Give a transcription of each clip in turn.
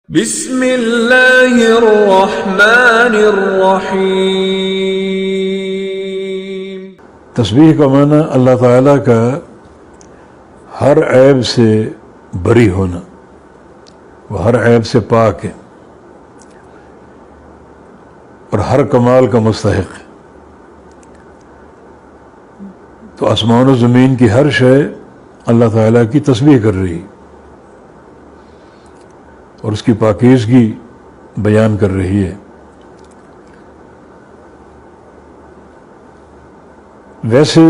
بسم اللہ الرحمن الرحیم۔ تسبیح کا معنی اللہ تعالیٰ کا ہر عیب سے بری ہونا، وہ ہر عیب سے پاک ہے اور ہر کمال کا مستحق ہے۔ تو آسمان و زمین کی ہر شے اللہ تعالیٰ کی تسبیح کر رہی اور اس کی پاکیزگی بیان کر رہی ہے۔ ویسے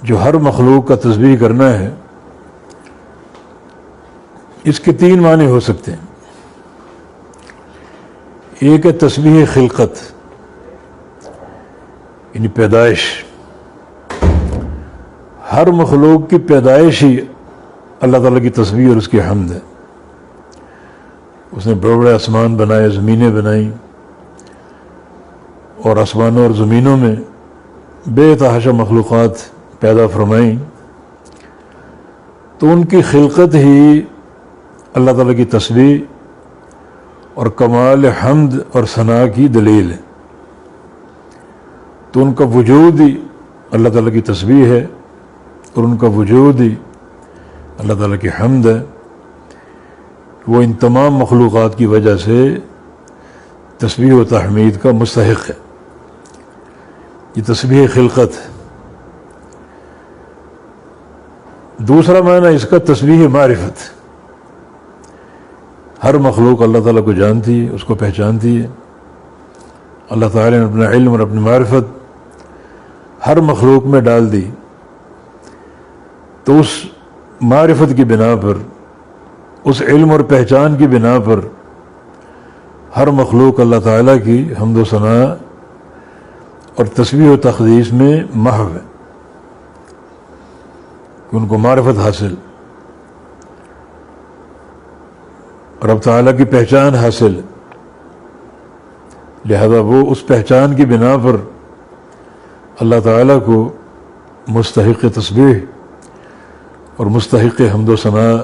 جو ہر مخلوق کا تسبیح کرنا ہے، اس کے تین معنی ہو سکتے ہیں۔ ایک ہے تسبیح خلقت، یعنی پیدائش، ہر مخلوق کی پیدائش ہی اللہ تعالیٰ کی تسبیح اور اس کی حمد ہے۔ اس نے بڑے بڑے آسمان بنائے، زمینیں بنائیں، اور آسمانوں اور زمینوں میں بے تحاشا مخلوقات پیدا فرمائیں، تو ان کی خلقت ہی اللہ تعالیٰ کی تسبیح اور کمال حمد اور ثنا کی دلیل ہے۔ تو ان کا وجود ہی اللہ تعالیٰ کی تسبیح ہے اور ان کا وجود ہی اللہ تعالیٰ کی حمد ہے۔ وہ ان تمام مخلوقات کی وجہ سے تسبیح و تحمید کا مستحق ہے۔ یہ تسبیح خلقت ہے۔ دوسرا معنی اس کا تسبیح معرفت، ہر مخلوق اللہ تعالیٰ کو جانتی ہے، اس کو پہچانتی ہے۔ اللہ تعالیٰ نے اپنا علم اور اپنی معرفت ہر مخلوق میں ڈال دی، تو اس معرفت کی بنا پر، اس علم اور پہچان کی بنا پر ہر مخلوق اللہ تعالیٰ کی حمد و ثنا اور تسبیح و تقدیس میں محو ہے، کہ ان کو معرفت حاصل، رب تعالیٰ کی پہچان حاصل، لہذا وہ اس پہچان کی بنا پر اللہ تعالیٰ کو مستحق تسبیح اور مستحق حمد و ثنا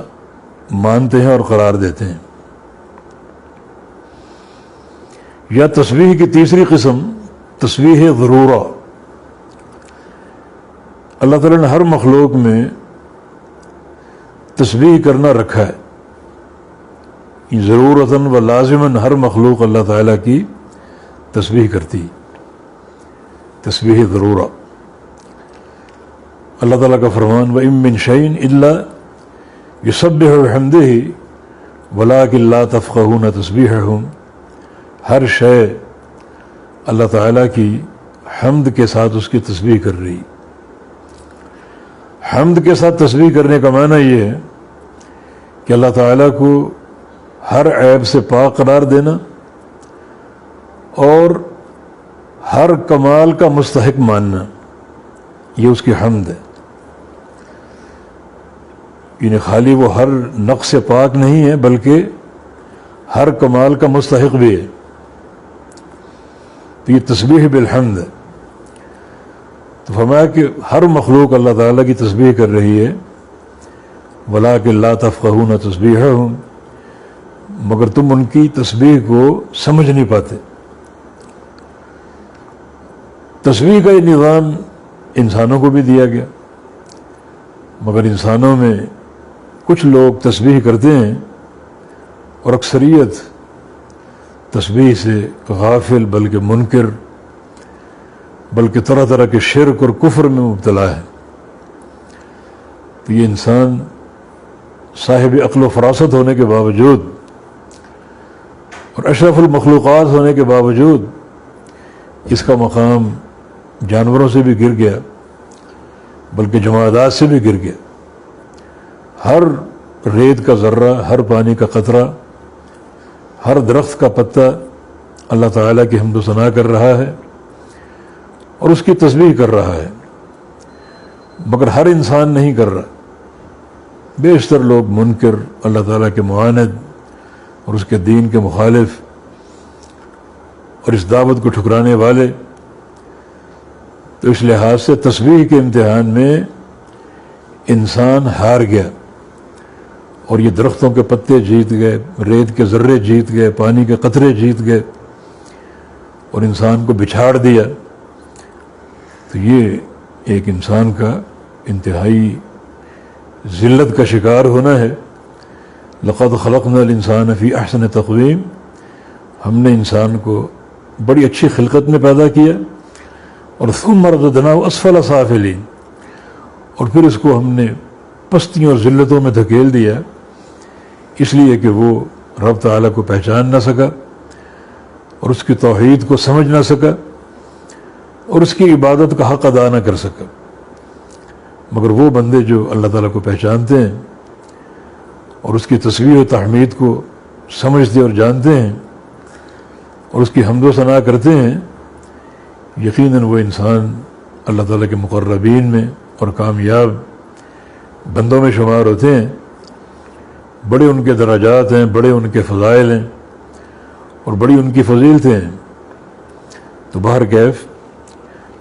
مانتے ہیں اور قرار دیتے ہیں۔ یا تسبیح کی تیسری قسم تسبیح ضرورہ، اللہ تعالیٰ نے ہر مخلوق میں تسبیح کرنا رکھا ہے، ضرورتاً و لازماً ہر مخلوق اللہ تعالیٰ کی تسبیح کرتی، تسبیح ضرورہ۔ اللہ تعالیٰ کا فرمان وَإِن مِّن شَيْءٍ إِلَّا يُسَبِّحُ بِحَمْدِهِ وَلَٰكِن لَّا تَفْقَهُونَ تَسْبِيحَهُمْ، ہر شے اللہ تعالیٰ کی حمد کے ساتھ اس کی تسبیح کر رہی۔ حمد کے ساتھ تسبیح کرنے کا معنی یہ ہے کہ اللہ تعالیٰ کو ہر عیب سے پاک قرار دینا اور ہر کمال کا مستحق ماننا، یہ اس کی حمد ہے۔ یعنی خالی وہ ہر نقص سے پاک نہیں ہے، بلکہ ہر کمال کا مستحق بھی ہے۔ تو یہ تسبیح بالحمد ہے۔ تو فرمایا کہ ہر مخلوق اللہ تعالیٰ کی تسبیح کر رہی ہے، وَلَٰكِن لَّا تَفْقَهُونَ تَسْبِيحَهُمْ، مگر تم ان کی تسبیح کو سمجھ نہیں پاتے۔ تسبیح کا یہ نظام انسانوں کو بھی دیا گیا، مگر انسانوں میں کچھ لوگ تسبیح کرتے ہیں اور اکثریت تسبیح سے غافل، بلکہ منکر، بلکہ طرح طرح کے شرک اور کفر میں مبتلا ہے۔ تو یہ انسان صاحب عقل و فراست ہونے کے باوجود اور اشرف المخلوقات ہونے کے باوجود اس کا مقام جانوروں سے بھی گر گیا، بلکہ جمادات سے بھی گر گیا۔ ہر ریت کا ذرہ، ہر پانی کا قطرہ، ہر درخت کا پتا اللہ تعالیٰ کی حمد و ثنا کر رہا ہے اور اس کی تسبیح کر رہا ہے، مگر ہر انسان نہیں کر رہا۔ بیشتر لوگ منکر، اللہ تعالیٰ کے معاند اور اس کے دین کے مخالف اور اس دعوت کو ٹھکرانے والے۔ تو اس لحاظ سے تسبیح کے امتحان میں انسان ہار گیا اور یہ درختوں کے پتے جیت گئے، ریت کے ذرے جیت گئے، پانی کے قطرے جیت گئے اور انسان کو بچھاڑ دیا، تو یہ ایک انسان کا انتہائی ذلت کا شکار ہونا ہے۔ لقد خلقنا الانسان فی احسن تقویم، ہم نے انسان کو بڑی اچھی خلقت میں پیدا کیا، اور ثم رددناہ اسفل سافلین، اور پھر اس کو ہم نے پستیوں اور ذلتوں میں دھکیل دیا، اس لیے کہ وہ رب تعالیٰ کو پہچان نہ سکا اور اس کی توحید کو سمجھ نہ سکا اور اس کی عبادت کا حق ادا نہ کر سکا۔ مگر وہ بندے جو اللہ تعالیٰ کو پہچانتے ہیں اور اس کی تسبیح و تحمید کو سمجھتے اور جانتے ہیں اور اس کی حمد و ثنا کرتے ہیں، یقیناً وہ انسان اللہ تعالیٰ کے مقربین میں اور کامیاب بندوں میں شمار ہوتے ہیں۔ بڑے ان کے درجات ہیں، بڑے ان کے فضائل ہیں اور بڑی ان کی فضیلتیں ہیں۔ تو بہر کیف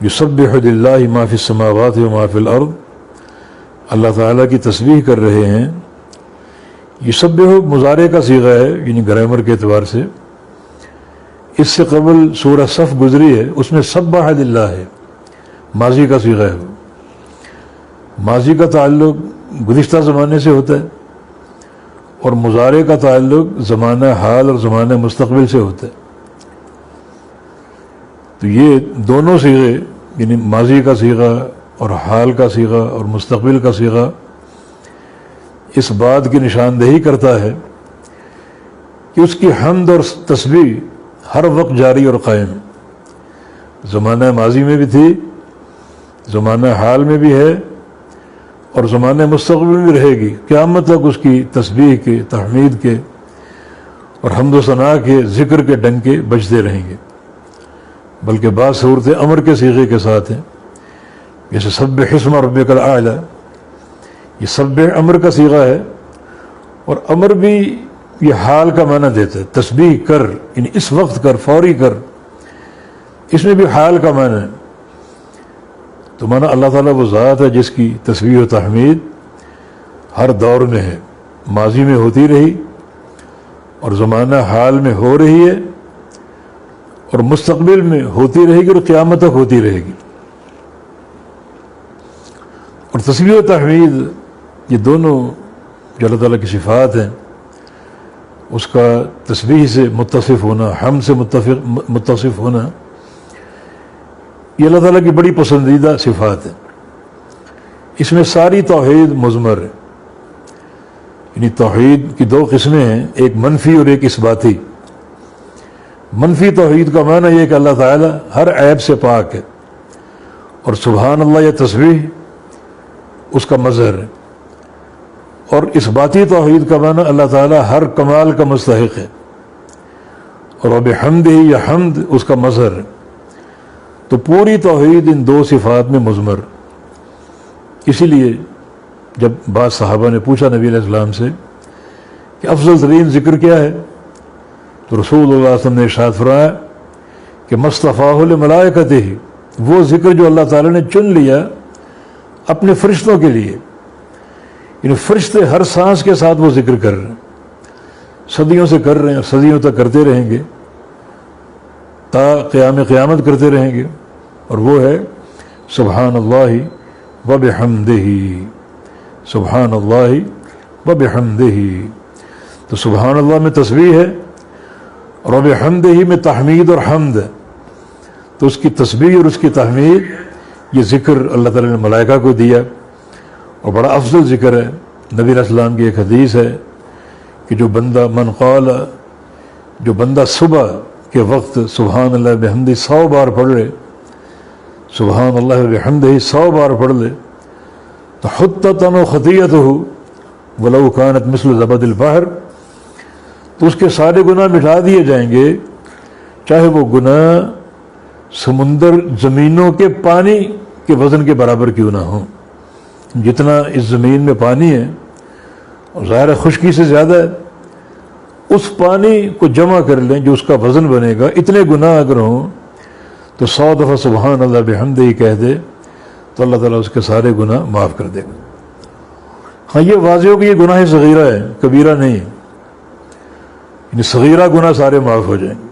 یسبح للہ ما فی السماوات و ما فی الارض، اللہ تعالیٰ کی تسبیح کر رہے ہیں۔ یسبح مضارع کا صیغہ ہے، یعنی گرامر کے اعتبار سے۔ اس سے قبل سورہ صف گزری ہے، اس میں سبح للہ ہے، ماضی کا صیغہ ہے۔ ماضی کا تعلق گزشتہ زمانے سے ہوتا ہے اور مضارع کا تعلق زمانہ حال اور زمانہ مستقبل سے ہوتا ہے۔ تو یہ دونوں صیغے، یعنی ماضی کا صیغہ اور حال کا صیغہ اور مستقبل کا صیغہ، اس بات کی نشاندہی کرتا ہے کہ اس کی حمد اور تسبیح ہر وقت جاری اور قائم ہے۔ زمانہ ماضی میں بھی تھی، زمانہ حال میں بھی ہے اور زمانہ مستقبل میں بھی رہے گی، قیامت تک اس کی تسبیح کے، تحمید کے اور حمد و ثنا کے، ذکر کے ڈنکے بجتے رہیں گے۔ بلکہ بعض صورتیں امر کے صیغے کے ساتھ ہیں، جیسے سبح اسم ربک الاعلی، یہ سبح امر کا صیغہ ہے اور امر بھی یہ حال کا معنی دیتا ہے، تسبیح کر، یعنی اس وقت کر، فوری کر، اس میں بھی حال کا معنی ہے۔ تو مانا اللہ تعالیٰ وہ ذات ہے جس کی تسبیح و تحمید ہر دور میں ہے، ماضی میں ہوتی رہی اور زمانہ حال میں ہو رہی ہے اور مستقبل میں ہوتی رہے گی اور قیامت تک ہوتی رہے گی۔ اور تسبیح و تحمید یہ دونوں جو اللہ تعالیٰ کی صفات ہیں، اس کا تسبیح سے متصف ہونا، حمد سے متصف ہونا، یہ اللہ تعالیٰ کی بڑی پسندیدہ صفات ہے۔ اس میں ساری توحید مضمر ہے، یعنی توحید کی دو قسمیں ہیں، ایک منفی اور ایک اثباتی۔ منفی توحید کا معنی یہ کہ اللہ تعالیٰ ہر عیب سے پاک ہے اور سبحان اللہ یہ تسبیح اس کا مظہر ہے، اور اثباتی توحید کا معنی اللہ تعالیٰ ہر کمال کا مستحق ہے اور وبحمدہ یہ حمد اس کا مظہر ہے۔ تو پوری توحید ان دو صفات میں مضمر۔ اسی لیے جب بعض صحابہ نے پوچھا نبی علیہ السلام سے کہ افضل ترین ذکر کیا ہے، تو رسول اللہ صلی اللہ علیہ وسلم نے ارشاد فرمایا کہ مصطفیٰ لملائکتہ، وہ ذکر جو اللہ تعالیٰ نے چن لیا اپنے فرشتوں کے لیے، یعنی فرشتے ہر سانس کے ساتھ وہ ذکر کر رہے ہیں، صدیوں سے کر رہے ہیں، صدیوں تک کرتے رہیں گے، تا قیامت کرتے رہیں گے، اور وہ ہے سبحان اللہ وبحمدہ، سبحان اللہ وبحمدہ۔ تو سبحان اللہ میں تسبیح ہے اور وبحمدہ میں تحمید اور حمد ہے۔ تو اس کی تسبیح اور اس کی تحمید یہ ذکر اللہ تعالیٰ نے ملائکہ کو دیا اور بڑا افضل ذکر ہے۔ نبی علیہ السلام کی ایک حدیث ہے کہ جو بندہ صبح کے وقت سبحان اللہ بحمدہ 100 بار پڑھ لے، سبحان اللہ بحمدہ 100 بار پڑھ لے، تو حطت عنہ خطیئتہ ولو کانت مثل زبد البحر، تو اس کے سارے گناہ مٹا دیے جائیں گے، چاہے وہ گناہ سمندر زمینوں کے پانی کے وزن کے برابر کیوں نہ ہوں۔ جتنا اس زمین میں پانی ہے اور ظاہر خشکی سے زیادہ ہے، اس پانی کو جمع کر لیں جو اس کا وزن بنے گا، اتنے گناہ اگر ہوں تو 100 دفعہ سبحان اللہ بحمدہ کہہ دے تو اللہ تعالیٰ اس کے سارے گناہ معاف کر دے گا۔ ہاں یہ واضح ہو کہ یہ گناہ صغیرہ ہے، کبیرہ نہیں، یعنی صغیرہ گناہ سارے معاف ہو جائیں گے۔